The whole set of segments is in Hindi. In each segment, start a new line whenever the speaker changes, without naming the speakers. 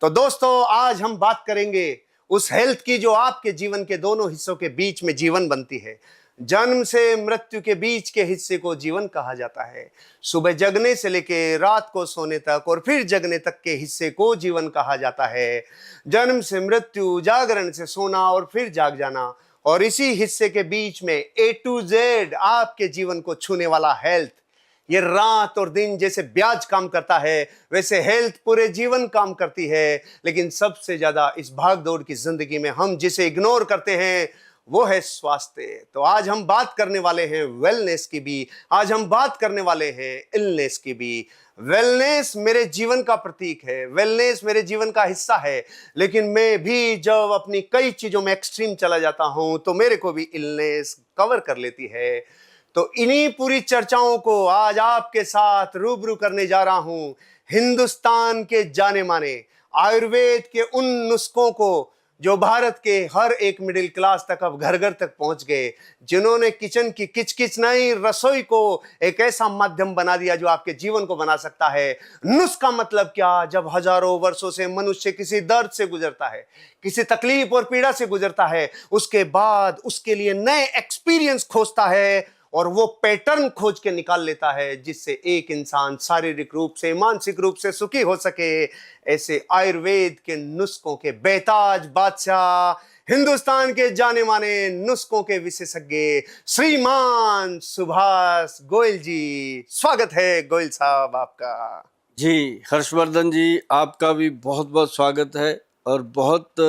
तो दोस्तों, आज हम बात करेंगे उस हेल्थ की जो आपके जीवन के दोनों हिस्सों के बीच में जीवन बनती है। जन्म से मृत्यु के बीच के हिस्से को जीवन कहा जाता है। सुबह जगने से लेके रात को सोने तक और फिर जगने तक के हिस्से को जीवन कहा जाता है। जन्म से मृत्यु, जागरण से सोना और फिर जाग जाना, और इसी हिस्से के बीच में A to Z आपके जीवन को छूने वाला हेल्थ। ये रात और दिन जैसे ब्याज काम करता है, वैसे हेल्थ पूरे जीवन काम करती है। लेकिन सबसे ज्यादा इस भाग दौड़ की जिंदगी में हम जिसे इग्नोर करते हैं वो है स्वास्थ्य। तो आज हम बात करने वाले हैं वेलनेस की भी, आज हम बात करने वाले हैं इलनेस की भी। वेलनेस मेरे जीवन का प्रतीक है, वेलनेस मेरे जीवन का हिस्सा है। लेकिन मैं भी जब अपनी कई चीजों में एक्सट्रीम चला जाता हूं तो मेरे को भी इलनेस कवर कर लेती है। तो इन्हीं पूरी चर्चाओं को आज आपके साथ रूबरू करने जा रहा हूं। हिंदुस्तान के जाने माने आयुर्वेद के उन नुस्खों को जो भारत के हर एक मिडिल क्लास तक अब घर घर तक पहुंच गए, जिन्होंने किचन की किचकिच नहीं, रसोई को एक ऐसा माध्यम बना दिया जो आपके जीवन को बना सकता है। नुस्खा मतलब क्या? जब हजारों वर्षों से मनुष्य किसी दर्द से गुजरता है, किसी तकलीफ और पीड़ा से गुजरता है, उसके बाद उसके लिए नए एक्सपीरियंस खोजता है और वो पैटर्न खोज के निकाल लेता है जिससे एक इंसान शारीरिक रूप से, मानसिक रूप से सुखी हो सके। ऐसे आयुर्वेद के नुस्खों के बेताज बादशाह, हिंदुस्तान के जाने माने नुस्खों के विशेषज्ञ श्रीमान सुभाष गोयल जी। स्वागत है गोयल साहब आपका।
जी हर्षवर्धन जी, आपका भी बहुत बहुत स्वागत है और बहुत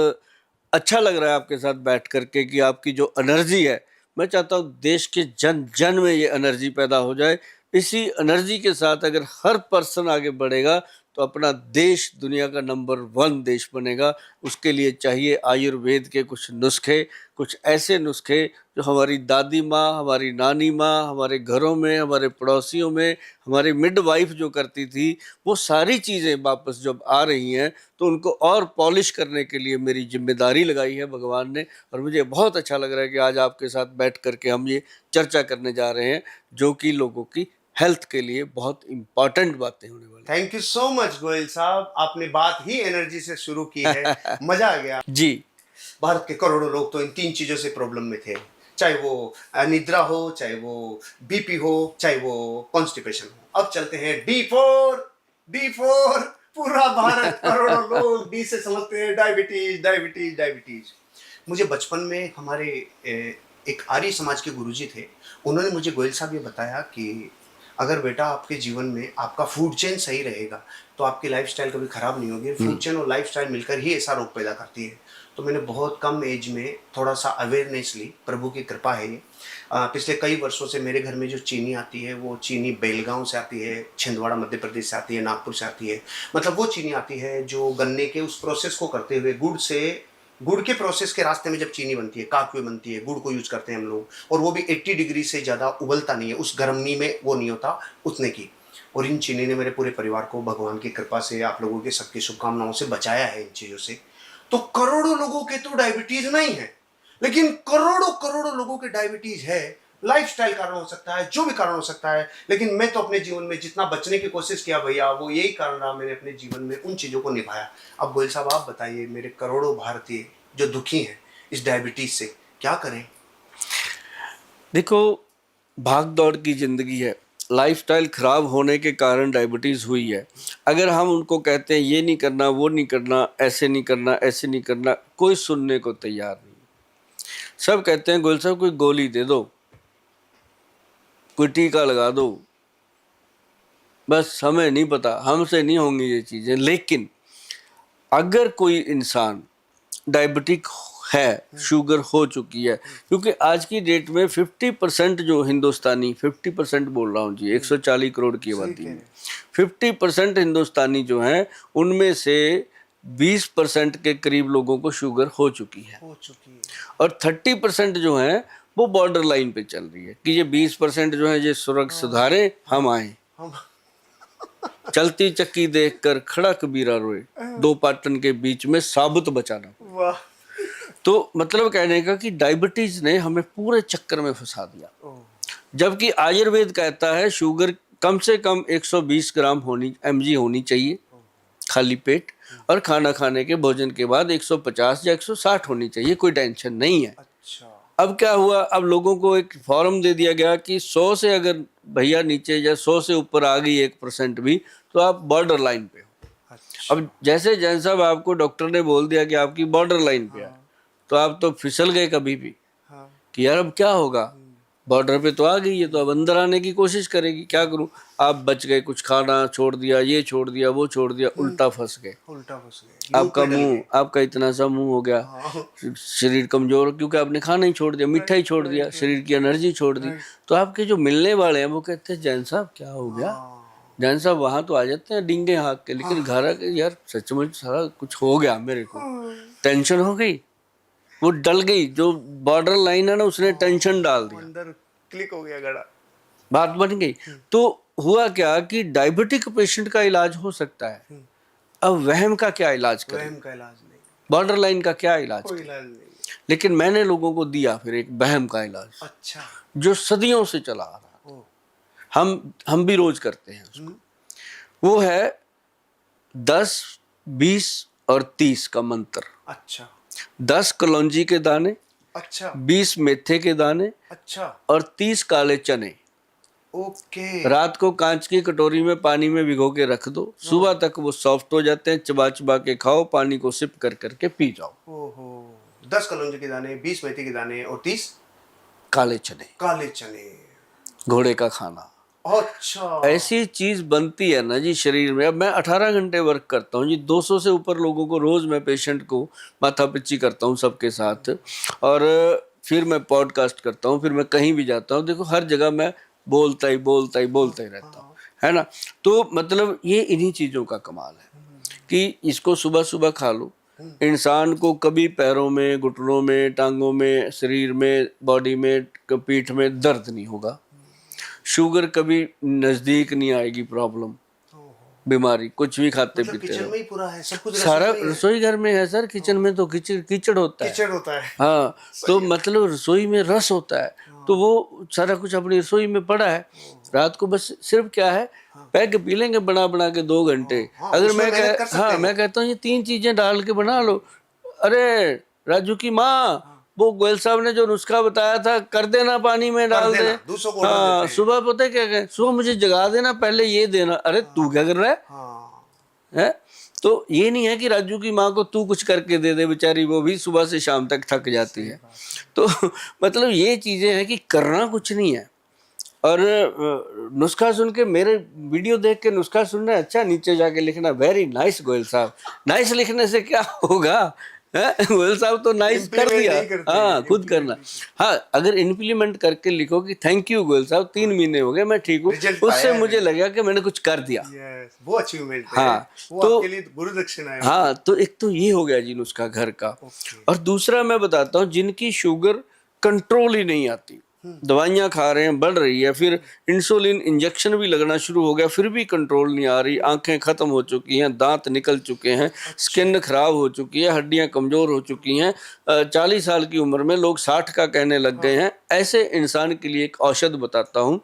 अच्छा लग रहा है आपके साथ बैठ करके कि आपकी जो एनर्जी है, मैं चाहता हूँ देश के जन जन में ये एनर्जी पैदा हो जाए। इसी एनर्जी के साथ अगर हर पर्सन आगे बढ़ेगा तो अपना देश दुनिया का नंबर 1 देश बनेगा। उसके लिए चाहिए आयुर्वेद के कुछ नुस्खे, कुछ ऐसे नुस्खे जो हमारी दादी माँ, हमारी नानी माँ, हमारे घरों में, हमारे पड़ोसियों में, हमारी मिडवाइफ जो करती थी, वो सारी चीज़ें वापस जब आ रही हैं तो उनको और पॉलिश करने के लिए मेरी जिम्मेदारी लगाई है भगवान ने। और मुझे बहुत अच्छा लग रहा है कि आज आपके साथ बैठ करके हम ये चर्चा करने जा रहे हैं जो कि लोगों की हेल्थ के लिए बहुत इंपॉर्टेंट बातें होने वाली।
Thank you so much Goyal साहब, आपने बात ही एनर्जी से शुरू की है। मजा आ गया
जी।
भारत के करोड़ों लोग तो इन 3 चीजों से प्रॉब्लम में थे, चाहे वो निद्रा हो, चाहे वो बीपी हो, चाहे वो कॉन्स्टिपेशन हो। अब चलते हैं D4 पूरा भारत करोड़ों लोग डी से समझते हैं डायबिटीज डायबिटीज डायबिटीज। मुझे बचपन में हमारे एक आर्य समाज के गुरुजी थे, उन्होंने मुझे गोयल साहब ये बताया कि अगर बेटा आपके जीवन में आपका फूड चेन सही रहेगा तो आपकी लाइफस्टाइल कभी खराब नहीं होगी। फूड चेन और लाइफस्टाइल मिलकर ही ऐसा रोग पैदा करती है। तो मैंने बहुत कम एज में थोड़ा सा अवेयरनेस ली, प्रभु की कृपा है ये। पिछले कई वर्षों से मेरे घर में जो चीनी आती है वो चीनी बेलगांव से आती है, छिंदवाड़ा मध्य प्रदेश से आती है, नागपुर से आती है। मतलब वो चीनी आती है जो गन्ने के उस प्रोसेस को करते हुए गुड़ के प्रोसेस के रास्ते में जब चीनी बनती है, काकवे बनती है, गुड़ को यूज करते हैं हम लोग। और वो भी 80 डिग्री से ज़्यादा उबलता नहीं है, उस गर्मी में वो नहीं होता उतने की। और इन चीनी ने मेरे पूरे परिवार को भगवान की कृपा से, आप लोगों के सबकी शुभकामनाओं से बचाया है इन चीज़ों से। तो करोड़ों लोगों के तो डायबिटीज नहीं है, लेकिन करोड़ों करोड़ों लोगों के डायबिटीज है। लाइफस्टाइल कारण हो सकता है, जो भी कारण हो सकता है, लेकिन मैं तो अपने जीवन में जितना बचने की कोशिश किया भैया, वो यही कारण रहा, मैंने अपने जीवन में उन चीज़ों को निभाया। अब गोयल साहब आप बताइए, मेरे करोड़ों भारतीय जो दुखी हैं इस डायबिटीज से, क्या करें?
देखो, भाग दौड़ की ज़िंदगी है, लाइफस्टाइल ख़राब होने के कारण डायबिटीज़ हुई है। अगर हम उनको कहते हैं ये नहीं करना, वो नहीं करना, ऐसे नहीं करना, ऐसे नहीं करना, कोई सुनने को तैयार नहीं। सब कहते हैं गोयल साहब कोई गोली दे दो, कोई टीका लगा दो, बस हमें नहीं पता, हमसे नहीं होंगी ये चीज़ें। लेकिन अगर कोई इंसान डायबिटिक है, शुगर हो चुकी है, क्योंकि आज की डेट में 50% जो हिंदुस्तानी, 50% बोल रहा हूँ जी, 140 करोड़ की आबादी में 50% हिंदुस्तानी जो हैं उनमें से 20% के करीब लोगों को शुगर हो चुकी है। और 30% जो हैं वो बॉर्डर लाइन पे चल रही है कि ये 20% जो है ये सुधारे, हम आए। चलती चक्की देखकर खड़ा कबीरा रोए, 2 पाटन के बीच में साबुत बचाना।
वाह।
तो मतलब कहने का कि डायबिटीज ने हमें पूरे चक्कर में फंसा दिया। जबकि आयुर्वेद कहता है शुगर कम से कम 120 ग्राम mg होनी चाहिए खाली पेट, और खाना खाने के भोजन के बाद 150 या 160 होनी चाहिए, कोई टेंशन नहीं है।
अच्छा।
अब क्या हुआ, अब लोगों को एक फॉर्म दे दिया गया कि 100 से अगर भैया नीचे या 100 से ऊपर आ गई 1% भी तो आप बॉर्डर लाइन पे हो।
अच्छा।
अब जैसे जैन साहब आपको डॉक्टर ने बोल दिया कि आपकी बॉर्डर लाइन पे है, तो आप तो फिसल गए कभी भी
हाँ।
कि यार अब क्या होगा, बॉर्डर पे तो आ गई है, तो अब अंदर आने की कोशिश करेगी, क्या करूं। आप बच गए, कुछ खाना छोड़ दिया, ये छोड़ दिया, वो छोड़ दिया, उल्टा फंस गए।
उल्टा फंस गए, लूप
आपका
में डल
मुंह,
गए।
आपका इतना सा मुंह हो गया,
हाँ।
शरीर कमजोर, क्योंकि आपने खाना ही छोड़ दिया, मीठा ही छोड़ दिया, शरीर की एनर्जी छोड़ दी। तो आपके जो मिलने वाले हैं वो कहते हैं जैन साहब क्या हो गया।
हाँ।
जैन साहब वहां तो आ जाते हैं डींगे हाँक के, लेकिन घर आके यार सचमुच सारा कुछ हो गया, मेरे को टेंशन हो गई, वो डल गई। जो बॉर्डर लाइन है ना, उसने टेंशन डाल दिया,
अंदर क्लिक हो गया गड़ा।
बात बन गई। तो हुआ क्या कि डायबिटिक पेशेंट का इलाज हो सकता है, अब वहम का क्या इलाज करें,
वहम का इलाज नहीं,
बॉर्डर लाइन का क्या इलाज
कोई
करें।
इलाज नहीं।
लेकिन मैंने लोगों को दिया फिर एक वहम का इलाज,
अच्छा।
जो सदियों से चला आ रहा,
ओ।
हम भी रोज करते हैं उसको। वो है 10, 20 और 30 का मंत्र।
अच्छा।
10 कलौंजी के दाने,
अच्छा।
20 मेथे के दाने
अच्छा।
और 30 काले चने।
ओके।
रात को कांच की कटोरी में पानी में भिगो के रख दो, सुबह तक वो सॉफ्ट हो जाते हैं, चबा चबा के खाओ, पानी को सिप कर करके पी जाओ।
ओहो। 10 कलौंजी के दाने, 20 मेथी के दाने और 30
काले चने,
काले चने।
घोड़े का खाना।
अच्छा।
ऐसी चीज बनती है ना जी शरीर में। अब मैं 18 घंटे वर्क करता हूँ जी, 200 से ऊपर लोगों को रोज मैं पेशेंट को माथा पिच्ची करता हूँ सबके साथ, और फिर मैं पॉडकास्ट करता हूँ, फिर मैं कहीं भी जाता हूँ, देखो हर जगह मैं बोलता ही रहता हूँ, है ना। तो मतलब ये इन्हीं चीजों का कमाल है कि इसको सुबह सुबह खा लो, इंसान को कभी पैरों में, घुटनों में, टांगों में, शरीर में, बॉडी में, पीठ में दर्द नहीं होगा, शुगर कभी नजदीक नहीं आएगी, प्रॉब्लम, बीमारी, कुछ भी खाते
मतलब
पीते
किचन
रहो।
में ही पूरा है, सब कुछ
सारा
रसोई में ही है।
रसोई घर में है सर, किचन में तो कीचड़ कीचड़ होता है।
कीचड़ होता है।
हाँ, तो मतलब रसोई में रस होता है, तो वो सारा कुछ अपनी रसोई में पड़ा है। रात को बस सिर्फ क्या है, पैक पी लेंगे बना बना के 2 घंटे। अगर
उसमें मेहनत कर सकते
हाँ
हैं
मैं कहता हूँ ये 3 चीजें डाल के बना लो। अरे राजू की माँ, वो गोयल साहब ने जो नुस्खा बताया था, कर देना, पानी में डाल दे।
दूसरों को ऑर्डर
हाँ,
देते हैं।
सुबह पता है क्या कहे, सुबह मुझे जगा देना, पहले ये देना। अरे तू क्या कर रहा है,
हाँ।
है? तो ये नहीं है कि राजू की माँ को तू कुछ करके दे दे, बेचारी वो भी सुबह से शाम तक थक जाती है। तो मतलब ये चीजें हैं कि करना कुछ नहीं है। और नुस्खा सुन के, मेरे वीडियो देख के नुस्खा सुनना है, अच्छा नीचे जाके लिखना वेरी नाइस गोयल साहब। नाइस लिखने से क्या होगा, गोयल साहब तो नाइस कर
Implement
दिया।
नहीं करते,
हाँ, खुद करना। हाँ, अगर इम्प्लीमेंट करके लिखो कि थैंक यू गोयल साहब, 3 महीने हो गए मैं ठीक हूँ,
Result
उससे
पाया है
मुझे लगा कि मैंने कुछ कर दिया।
Yes, वो अचीवमेंट है।
हाँ,
वो
तो
आपके लिए गुरु दक्षिणा है।
हाँ, तो एक तो ये हो गया जी नुस्खा घर का। और दूसरा मैं बताता हूँ, जिनकी शुगर कंट्रोल ही नहीं आती, दवाइयाँ खा रहे हैं, बढ़ रही है, फिर इंसुलिन इंजेक्शन भी लगना शुरू हो गया, फिर भी कंट्रोल नहीं आ रही, आंखें खत्म हो चुकी हैं, दांत निकल चुके हैं, स्किन खराब हो चुकी है, हड्डियां कमजोर हो चुकी हैं, 40 साल की उम्र में लोग 60 का कहने लग गए हैं। ऐसे इंसान के लिए एक औषध बताता हूँ,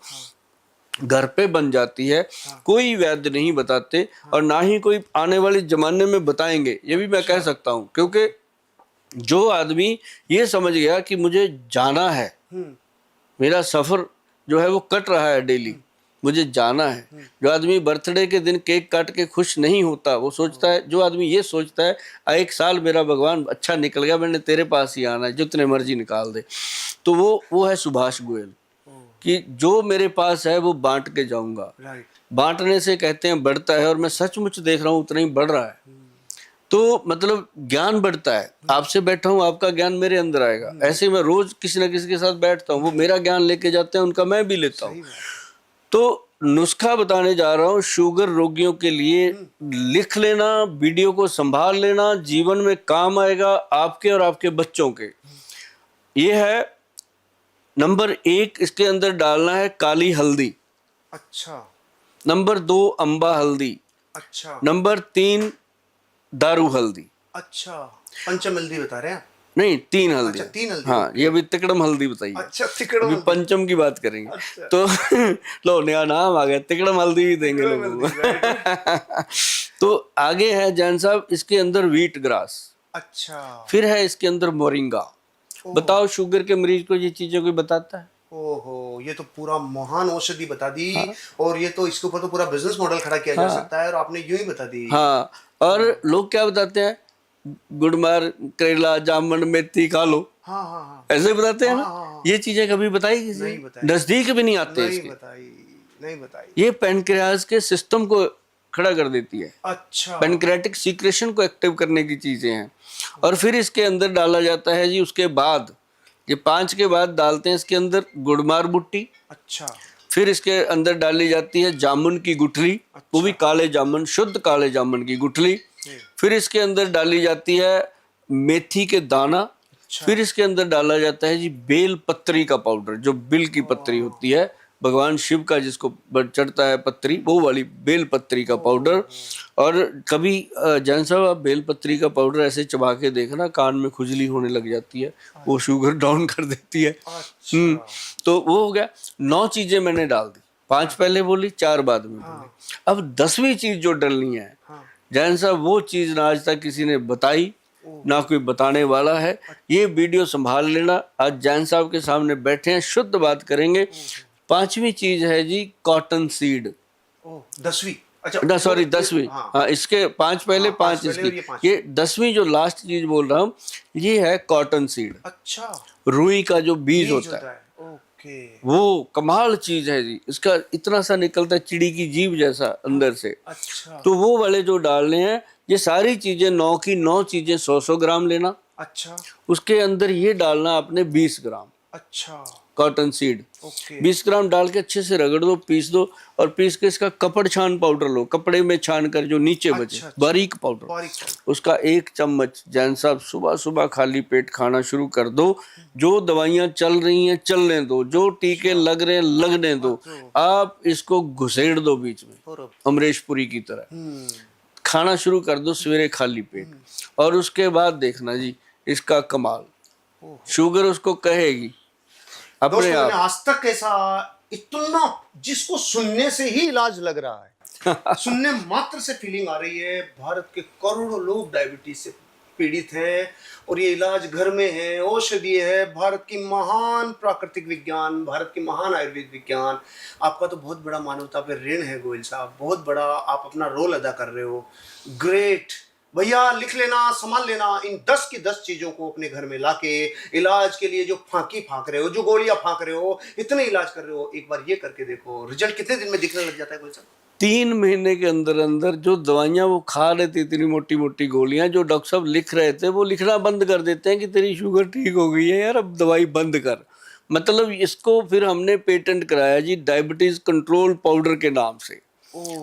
घर पे बन जाती है, कोई वैद्य नहीं बताते, और ना ही कोई आने वाले जमाने में बताएंगे, ये भी मैं कह सकता हूँ। क्योंकि जो आदमी ये समझ गया कि मुझे जाना है, मेरा सफर जो है वो कट रहा है डेली, मुझे जाना है। जो आदमी बर्थडे के दिन केक काट के खुश नहीं होता, वो सोचता है, जो आदमी ये सोचता है 1 साल मेरा भगवान अच्छा निकल गया, मैंने तेरे पास ही आना है, जितने मर्जी निकाल दे, तो वो है सुभाष गोयल, कि जो मेरे पास है वो बांट के जाऊंगा। बांटने से कहते हैं बढ़ता है, और मैं सचमुच देख रहा हूँ उतना ही बढ़ रहा है। तो मतलब ज्ञान बढ़ता है, आपसे बैठा हूँ, आपका ज्ञान मेरे अंदर आएगा। ऐसे मैं रोज किसी ना किसी के साथ बैठता हूँ, वो मेरा ज्ञान लेके जाते हैं, उनका मैं भी लेता हूँ। तो नुस्खा बताने जा रहा हूँ शुगर रोगियों के लिए, लिख लेना, वीडियो को संभाल लेना, जीवन में काम आएगा आपके और आपके बच्चों के। ये है नंबर 1, इसके अंदर डालना है काली हल्दी।
अच्छा।
नंबर 2 अम्बा हल्दी।
अच्छा।
नंबर 3 दारू हल्दी।
अच्छा, पंचम हल्दी बता रहे हैं?
नहीं, 3 हल्दी।
अच्छा, 3 हल्दी।
हाँ, ये अभी तिकड़म हल्दी बताइए।
अच्छा, तिकड़म
अभी
हल्दी।
पंचम की बात करेंगे।
अच्छा।
तो लो, नया नाम आ गया, तिकड़म हल्दी भी देंगे लोगों को। तो आगे है जैन साहब, इसके अंदर व्हीट ग्रास,
अच्छा।
फिर है इसके अंदर मोरिंगा। बताओ शुगर के मरीज को ये चीजें कोई बताता है?
ओहो, ये तो पूरा महान औषधि बता दी।
हाँ।
और ये तो इसके ऊपर तो पूरा बिजनेस मॉडल खड़ा किया जा सकता है, और आपने यूं ही बता दी।
हाँ, और लोग क्या बताते हैं, गुड़मार, करेला, जामुन, मेथी खा लो,
हाँ हाँ हाँ।
ऐसे बताते हैं ना।
हाँ, हाँ, हाँ।
ये चीजें कभी बताई किसी
नहीं
ने?
बताई।
नजदीक भी नहीं आते
नहीं
इसके।
बताई, नहीं बताई।
ये पेनक्रियाज के सिस्टम को खड़ा कर देती है,
अच्छा।
पेनक्रियाटिक सीक्रेशन को एक्टिव करने की चीजें हैं। और फिर इसके अंदर डाला जाता है जी, उसके बाद ये 5 के बाद डालते हैं इसके अंदर गुड़मार बुट्टी।
अच्छा।
फिर इसके अंदर डाली जाती है जामुन की गुठली, वो भी काले जामुन, शुद्ध काले जामुन की गुठली। फिर इसके अंदर डाली जाती है मेथी के दाना। फिर इसके अंदर डाला जाता है जी बेल पत्री का पाउडर, जो बिल की पत्री होती है, भगवान शिव का जिसको चढ़ता है पत्री, वो वाली बेल पत्री का पाउडर। और कभी जैन साहब आप बेल पत्री का पाउडर ऐसे चबा के देखना, कान में खुजली होने लग जाती है, वो शुगर डाउन कर देती है। तो वो हो गया, 9 चीजें मैंने डाल दी, 5 पहले बोली, 4 बाद में बोली। अब 10वीं चीज जो डलनी है जैन साहब, वो चीज ना आज तक किसी ने बताई, ना कोई बताने वाला है। ये वीडियो संभाल लेना, आज जैन साहब के सामने बैठे हैं, शुद्ध बात करेंगे। 5वीं चीज है जी कॉटन सीड।
10वीं? अच्छा
ना सॉरी 10वीं। हाँ, इसके 5 पहले, 5 इसकी, ये 10वीं जो लास्ट चीज बोल रहा हूँ, ये है कॉटन सीड।
अच्छा।
रुई का जो बीज होता है,
ओके।
वो कमाल चीज है जी। इसका इतना सा निकलता है चिड़ी की जीभ जैसा अंदर से।
अच्छा।
तो वो वाले जो डालने हैं, ये सारी चीजें 9 की 9 चीजें 100-100 ग्राम लेना।
अच्छा।
उसके अंदर ये डालना आपने 20 ग्राम
अच्छा।
Cotton seed.
ओके।
20 ग्राम डाल के अच्छे से रगड़ दो, पीस दो, और पीस के इसका कपड़ छान पाउडर लो, कपड़े में छान कर जो नीचे बचे,
अच्छा।
बारीक पाउडर, उसका 1 चम्मच जैन साहब सुबह सुबह खाली पेट खाना शुरू कर दो। जो दवाइयां चल रही हैं चलने दो, जो टीके लग रहे हैं लगने दो, आप इसको घुसेड़ दो बीच में अमरीशपुरी की तरह, खाना शुरू कर दो सवेरे खाली पेट। और उसके बाद देखना जी इसका कमाल, शुगर उसको कहेगी अपने आप।
आज तक ऐसा इतना, जिसको सुनने से ही इलाज लग रहा है सुनने मात्र से फीलिंग आ रही है, भारत के करोड़ों लोग डायबिटीज से पीड़ित हैं, और ये इलाज घर में है, औषधीय है। भारत की महान प्राकृतिक विज्ञान, भारत की महान आयुर्वेद विज्ञान, आपका तो बहुत बड़ा मानवता पे ऋण है गोयल साहब, बहुत बड़ा आप अपना रोल अदा कर रहे हो। ग्रेट भैया, लिख लेना, संभाल लेना, इन 10 की 10 चीजों को अपने घर में लाके इलाज के लिए जो फांकी फांक रहे हो, जो गोलियां फांक रहे हो, इतने इलाज कर रहे हो, एक बार ये करके देखो, रिजल्ट कितने दिन में दिखने लग जाता है गोयल साहब?
3 महीने के अंदर अंदर जो दवाइयां वो खा रहे थे, इतनी मोटी मोटी गोलियां जो डॉक्टर साहब लिख रहे थे, वो लिखना बंद कर देते हैं कि तेरी शुगर ठीक हो गई है यार, अब दवाई बंद कर। मतलब इसको फिर हमने पेटेंट कराया जी डायबिटीज कंट्रोल पाउडर के नाम से।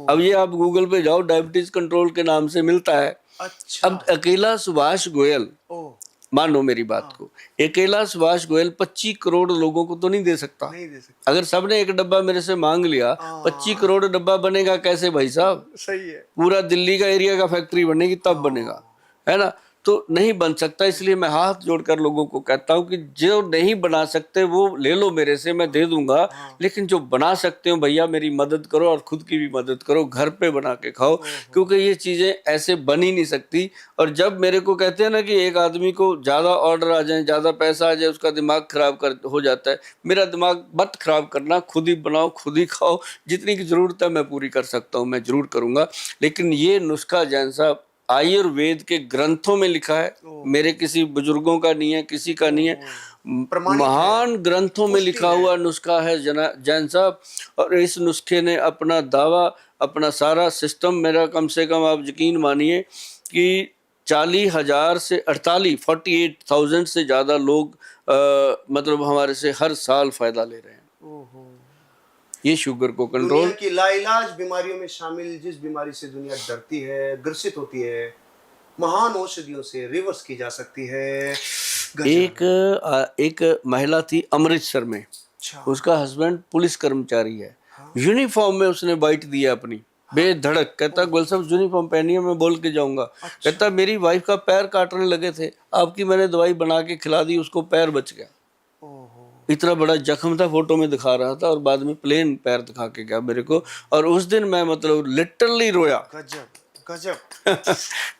अब ये आप गूगल पे जाओ, डायबिटीज कंट्रोल के नाम से मिलता है।
अच्छा।
अब अकेला सुभाष गोयल, मानो मेरी बात को, अकेला सुभाष गोयल 25 करोड़ लोगों को तो नहीं दे सकता। अगर सबने एक डब्बा मेरे से मांग लिया, 25 करोड़ डब्बा बनेगा कैसे भाई साहब?
सही है।
पूरा दिल्ली का एरिया का फैक्ट्री बनेगी तब बनेगा, है ना? तो नहीं बन सकता। इसलिए मैं हाथ जोड़कर लोगों को कहता हूं कि जो नहीं बना सकते वो ले लो मेरे से, मैं दे दूंगा। लेकिन जो बना सकते हो भैया मेरी मदद करो, और खुद की भी मदद करो, घर पे बना के खाओ, क्योंकि ये चीजें ऐसे बन ही नहीं सकती। और जब मेरे को कहते हैं ना कि एक आदमी को ज्यादा ऑर्डर आ जाए, ज्यादा पैसा आ जाए, उसका दिमाग खराब हो जाता है, मेरा दिमाग मत खराब करना, खुद ही बनाओ, खुद ही खाओ। जितनी की जरूरत है मैं पूरी कर सकता हूँ, मैं जरूर करूंगा। लेकिन ये नुस्खा जैन साहब आयुर्वेद के ग्रंथों में लिखा है, मेरे किसी बुजुर्गों का नहीं है, किसी का नहीं है, महान ग्रंथों में लिखा हुआ नुस्खा है जैन साहब। और इस नुस्खे ने अपना दावा, अपना सारा सिस्टम, मेरा कम से कम आप यकीन मानिए कि 40,000 से 48,000 से ज्यादा लोग मतलब हमारे से हर साल फायदा ले रहे हैं। ये शुगर को कंट्रोल,
दुनिया की लाइलाज बीमारियों में शामिल जिस बीमारी से दुनिया डरती है, ग्रसित होती है, महान औषधियों से रिवर्स की जा सकती है।
एक महिला थी अमृतसर में, उसका हस्बैंड पुलिस कर्मचारी है, यूनिफॉर्म में उसने बाइट दिया अपनी, बेधड़क। कहता गोयल साहब यूनिफॉर्म पहनिए, मैं बोल के जाऊंगा। कहता मेरी वाइफ का पैर काटने लगे थे, आपकी मैंने दवाई बना के खिला दी, उसको पैर बच गया। इतना बड़ा जख्म था, फोटो में दिखा रहा था, और बाद में प्लेन पैर दिखा के गया मेरे को। और उस दिन मैं मतलब लिटरली रोया।
गजब।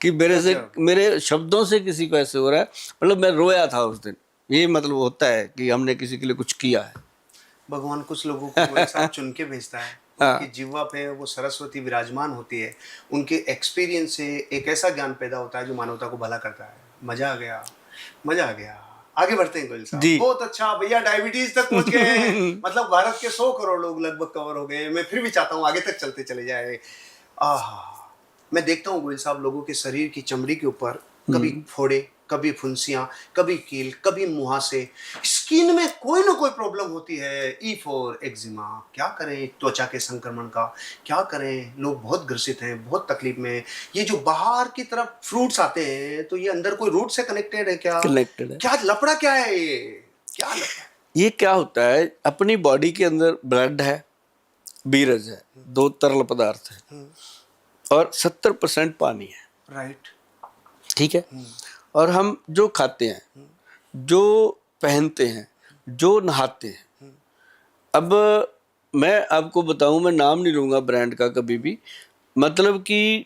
कि मेरे शब्दों से किसी को ऐसे हो रहा है, मतलब मैं रोया था उस दिन। ये मतलब होता है कि हमने किसी के लिए कुछ किया है।
भगवान कुछ लोगों को गोयल साहब चुन के भेजता है,
हाँ।
उनकी जिह्वा पे वो सरस्वती विराजमान होती है, उनके एक्सपीरियंस से एक ऐसा ज्ञान पैदा होता है जो मानवता को भला करता है। मजा आ गया, मजा आ गया। आगे बढ़ते हैं गोयल साहब।
जी।
बहुत अच्छा भैया, डायबिटीज तक पहुंच गए हैं। मतलब भारत के 100 करोड़ लोग लगभग कवर हो गए। मैं फिर भी चाहता हूँ आगे तक चलते चले जाए। मैं देखता हूँ गोयल साहब, लोगों के शरीर की चमड़ी के ऊपर कभी फोड़े, कभी फुंसियां, कभी कील, कभी मुहासे, स्किन में कोई ना कोई प्रॉब्लम होती है। ई फॉर एक्जिमा, क्या करें त्वचा के संक्रमण का, क्या करें, लोग बहुत ग्रसित हैं, बहुत तकलीफ में हैं। ये जो बाहर की तरफ फ्रूट्स आते हैं तो ये अंदर कोई रूट से कनेक्टेड है क्या?
कनेक्टेड है।
क्या लफड़ा क्या है ये? क्या लफड़ा?
ये क्या होता है, अपनी बॉडी के अंदर ब्लड है, बीरज है, 2 तरल पदार्थ है और 70% पानी है।
राइट।
ठीक है। और हम जो खाते हैं, जो पहनते हैं, जो नहाते हैं, अब मैं आपको बताऊं, मैं नाम नहीं लूंगा ब्रांड का कभी भी, मतलब कि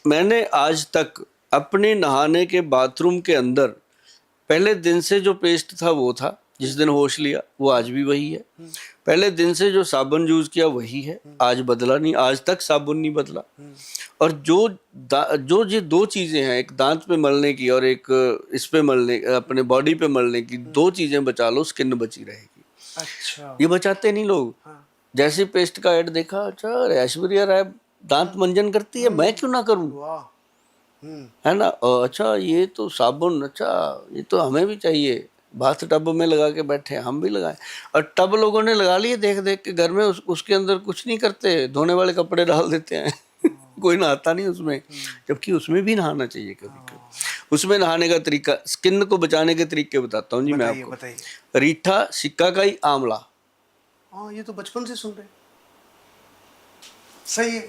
मैंने आज तक अपने नहाने के बाथरूम के अंदर पहले दिन से जो पेस्ट था वो था, जिस दिन होश लिया वो आज भी वही है। पहले दिन से जो साबुन यूज किया वही है, आज बदला नहीं, आज तक साबुन नहीं बदला। और जो ये 2 चीजें हैं, एक दांत पे मलने की और एक इस पे मलने, अपने बॉडी पे मलने की, 2 चीजें बचा लो, स्किन बची रहेगी।
अच्छा।
ये बचाते नहीं लोग। जैसे पेस्ट का ऐड देखा, अच्छा ऐश्वर्या राय दांत मंजन करती है, मैं क्यों ना करूं,
वाह।
है ना। अच्छा ये तो साबुन, अच्छा ये तो हमें भी चाहिए, बाथ टब में लगा के बैठे हैं, हम भी लगाएं। और टब लोगों ने लगा लिए देख देख के घर में, उसके अंदर कुछ नहीं करते, धोने वाले कपड़े डाल देते हैं कोई नहाता नहीं उसमें, जबकि उसमें भी नहाना चाहिए कभी कभी। उसमें नहाने का तरीका, स्किन को बचाने के तरीके बताता हूँ जी मैं आपको।
बताइए।
रीठा, सिक्काकाई, आंवला।
हाँ, ये तो बचपन से सुन रहे। सही है।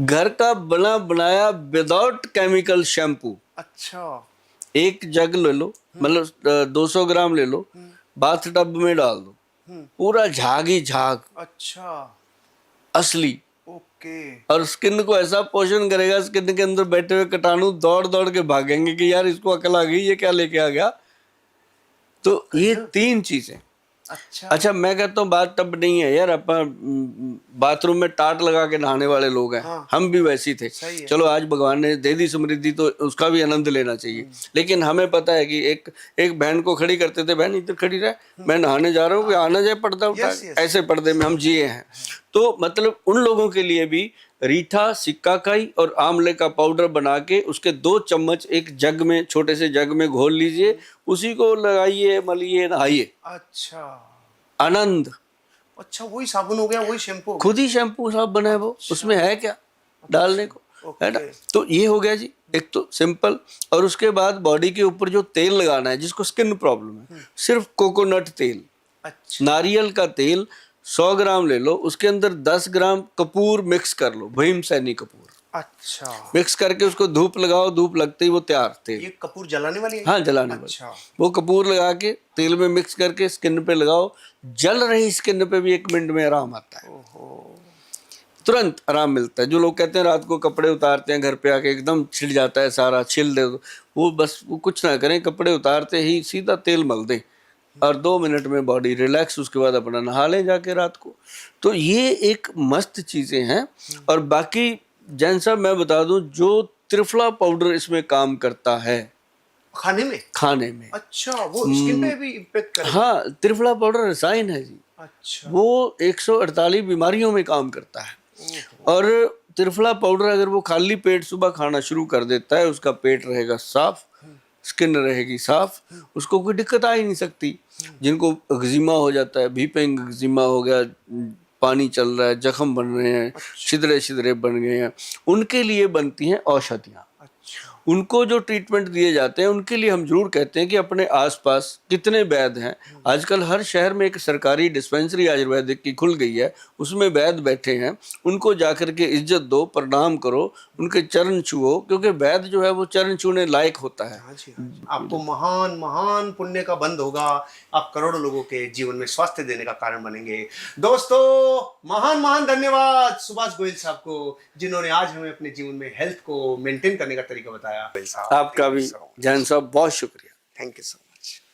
घर का बना बनाया विदाउट केमिकल शैम्पू।
अच्छा।
1 जग ले लो, मतलब 200 ग्राम ले लो, बाथ टब में डाल दो, पूरा झाग ही झाग।
अच्छा।
असली।
ओके।
और स्किन को ऐसा पोषण करेगा, स्किन के अंदर बैठे हुए कीटाणु दौड़ दौड़ के भागेंगे कि यार इसको अकल आ गई, ये क्या लेके आ गया। तो ये 3 चीजें। अच्छा, मैं कहता हूँ बाथ टब नहीं है यार, अपन बाथरूम में टाट लगा के नहाने वाले लोग हैं। हाँ। हम भी वैसे थे। चलो आज भगवान ने दे दी समृद्धि तो उसका भी आनंद लेना चाहिए। लेकिन हमें पता है कि एक बहन को खड़ी करते थे, बहन इधर खड़ी रहे, मैं नहाने जा रहा हूँ, आना जाए पर्दा उठा, ऐसे पर्दे में हम जिए हैं। तो मतलब उन लोगों के लिए भी रीठा, सिक्काकाई और आंवले का पाउडर बना के उसके 2 चम्मच एक जग में, छोटे से जग में घोल लीजिए, उसी को लगाइए, मलिए, नहाइए।
अच्छा।
आनंद।
अच्छा, वही साबुन हो गया, वही शैम्पू,
खुद ही शैम्पू साहब बना है वो। अच्छा। उसमें है क्या डालने को, है ना। तो ये हो गया जी, एक तो सिंपल। और उसके बाद बॉडी के ऊपर जो तेल लगाना है, जिसको स्किन प्रॉब्लम है, सिर्फ कोकोनट तेल। अच्छा। नारियल का तेल 100 ग्राम ले लो, उसके अंदर 10 ग्राम कपूर मिक्स कर लो, भीमसेनी कपूर। अच्छा। मिक्स करके उसको धूप लगाओ, धूप लगते ही वो तैयार तेल। ये कपूर जलाने वाली है? हाँ, जलाने वाली। वो कपूर लगा के तेल में मिक्स करके स्किन पे लगाओ, जल रही स्किन पे भी 1 मिनट में आराम आता है। तुरंत आराम मिलता है। जो लोग कहते हैं रात को कपड़े उतारते हैं, घर पे आके एकदम छिड़ जाता है सारा, छिल दे, वो बस वो कुछ ना करें, कपड़े उतारते ही सीधा तेल मल दें और 2 मिनट में बॉडी रिलैक्स, उसके बाद अपना नहा लें जाके रात को। तो ये एक मस्त चीजें हैं। और बाकी जैन साहब मैं बता दूं, जो त्रिफला पाउडर इसमें काम करता है खाने में। अच्छा, वो स्किन पे भी इम्पैक्ट करेगा? हाँ, त्रिफला पाउडर रसायन है जी। अच्छा। वो 148 बीमारियों में काम करता है। और त्रिफला पाउडर अगर वो खाली पेट सुबह खाना शुरू कर देता है, उसका पेट रहेगा साफ, स्किन रहेगी साफ, उसको कोई दिक्कत आ ही नहीं सकती। जिनको एक्जिमा हो जाता है, भीपेंग एक्जिमा हो गया, पानी चल रहा है, जख्म बन रहे हैं, छिद्रे छिद्रे बन गए हैं, उनके लिए बनती हैं औषधियाँ। अच्छा। उनको जो ट्रीटमेंट दिए जाते हैं उनके लिए हम जरूर कहते हैं कि अपने आसपास कितने वैद्य हैं। आजकल हर शहर में एक सरकारी डिस्पेंसरी आयुर्वेदिक की खुल गई है, उसमें वैद्य बैठे हैं, उनको जाकर के इज्जत दो, प्रणाम करो, उनके चरण छुओ, क्योंकि वैद्य जो है वो चरण छूने लायक होता है।
हाँ जी, हाँ जी। आपको महान महान पुण्य का बंध होगा, आप करोड़ों लोगों के जीवन में स्वास्थ्य देने का कारण बनेंगे। दोस्तों, महान महान धन्यवाद सुभाष गोयल साहब को, जिन्होंने आज हमें अपने जीवन में हेल्थ को मेंटेन करने का तरीका बताया।
आपका भी जैन साहब बहुत शुक्रिया।
Thank you so much.